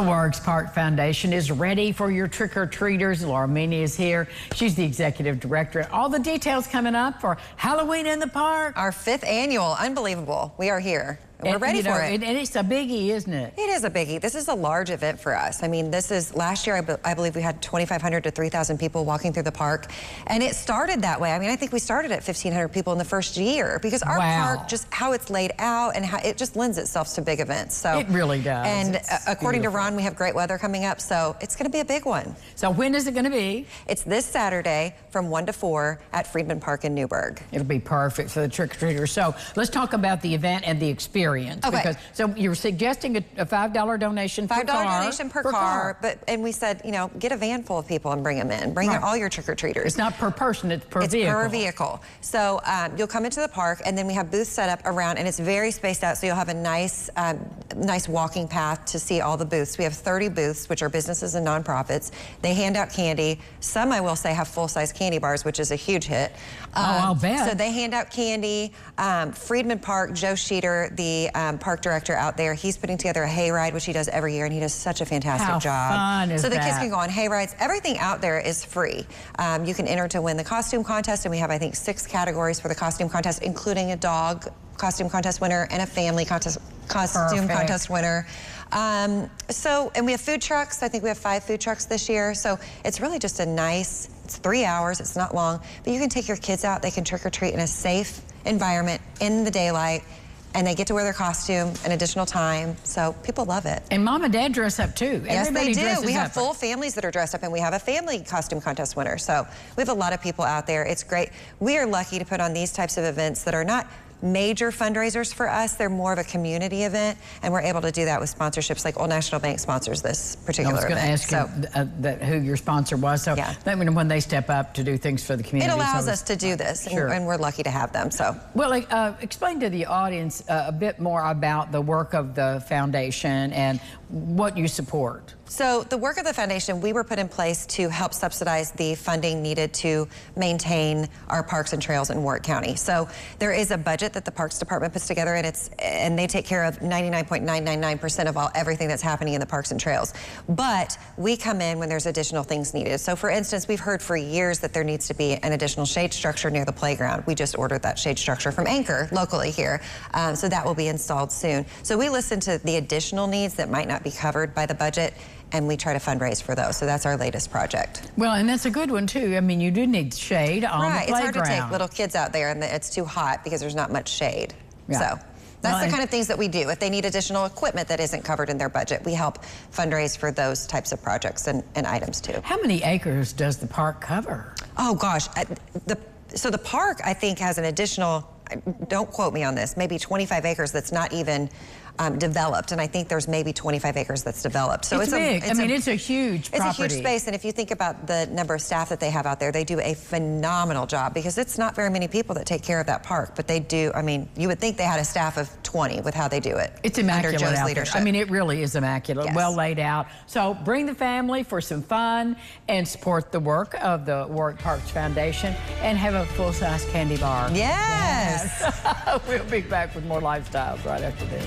The Works Park Foundation is ready for your trick-or-treaters. Laura Meany is here. She's the executive director. All the details coming up for Halloween in the Park. Our 5th annual. Unbelievable. We are here. We're ready for it. And it's a biggie, isn't it? It is a biggie. This is a large event for us. I mean, this is, last year, I believe we had 2,500 to 3,000 people walking through the park. And it started that way. I mean, I think we started at 1,500 people in the first year because our park, just how it's laid out and how it just lends itself to big events. So it really does. And according to Ron, we have great weather coming up. So it's going to be a big one. So when is it going to be? It's this Saturday from 1 to 4 at Friedman Park in Newburgh. It'll be perfect for the trick-or-treaters. So let's talk about the event and the experience. Okay. Because, so you're suggesting a $5 donation per car. $5 donation per car. And we said, you know, get a van full of people and bring them in. Bring all your trick-or-treaters. It's not per person, it's per vehicle. It's per vehicle. So you'll come into the park, and then we have booths set up around, and it's very spaced out, so you'll have a nice walking path to see all the booths. We have 30 booths, which are businesses and nonprofits. They hand out candy. Some, I will say, have full-size candy bars, which is a huge hit. I'll bet. So they hand out candy. Friedman Park, Joe Sheeter, the park director out there, he's putting together a hayride, which he does every year, and he does such a fantastic job. How fun is so the that? kids can go on hayrides. Everything out there is free. You can enter to win the costume contest, and we have, I think, 6 categories for the costume contest, including a dog costume contest winner and a family costume contest winner. And we have food trucks. I think we have 5 food trucks this year. So it's really just a nice, it's 3 hours, it's not long, but you can take your kids out, they can trick or treat in a safe environment in the daylight, and they get to wear their costume an additional time, so people love it. And mom and dad dress up too. Yes, Everybody they do. dresses We have up. full families that are dressed up, and we have a family costume contest winner, so we have a lot of people out there. It's great. We are lucky to put on these types of events that are not major fundraisers for us. They're more of a community event, and we're able to do that with sponsorships like Old National Bank sponsors this particular event. I was going to ask you who your sponsor was. So when they step up to do things for the community. It allows us to do this, and we're lucky to have them. So, well, explain to the audience a bit more about the work of the foundation and what you support. So the work of the foundation, we were put in place to help subsidize the funding needed to maintain our parks and trails in Warwick County. So there is a budget that the Parks Department puts together, and they take care of 99.999% of everything that's happening in the parks and trails. But we come in when there's additional things needed. So for instance, we've heard for years that there needs to be an additional shade structure near the playground. We just ordered that shade structure from Anchor locally here. So that will be installed soon. So we listen to the additional needs that might not be covered by the budget, and we try to fundraise for those. So that's our latest project. Well, and that's a good one too. I mean, you do need shade on the playground. It's hard to take little kids out there, and it's too hot because there's not much shade. So that's the kind of things that we do. If they need additional equipment that isn't covered in their budget, we help fundraise for those types of projects and items too. How many acres does the park cover? Oh gosh, so the park, I think, has an additional, don't quote me on this, maybe 25 acres that's not even developed, and I think there's maybe 25 acres that's developed. So it's big. It's a huge property. It's a huge space, and if you think about the number of staff that they have out there, they do a phenomenal job because it's not very many people that take care of that park, but they do. I mean, you would think they had a staff of 20 with how they do it. It's immaculate under Joe's out leadership. there. I mean, it really is immaculate, well laid out. So bring the family for some fun and support the work of the Warwick Parks Foundation and have a full-size candy bar. Yes. We'll be back with more lifestyles right after this.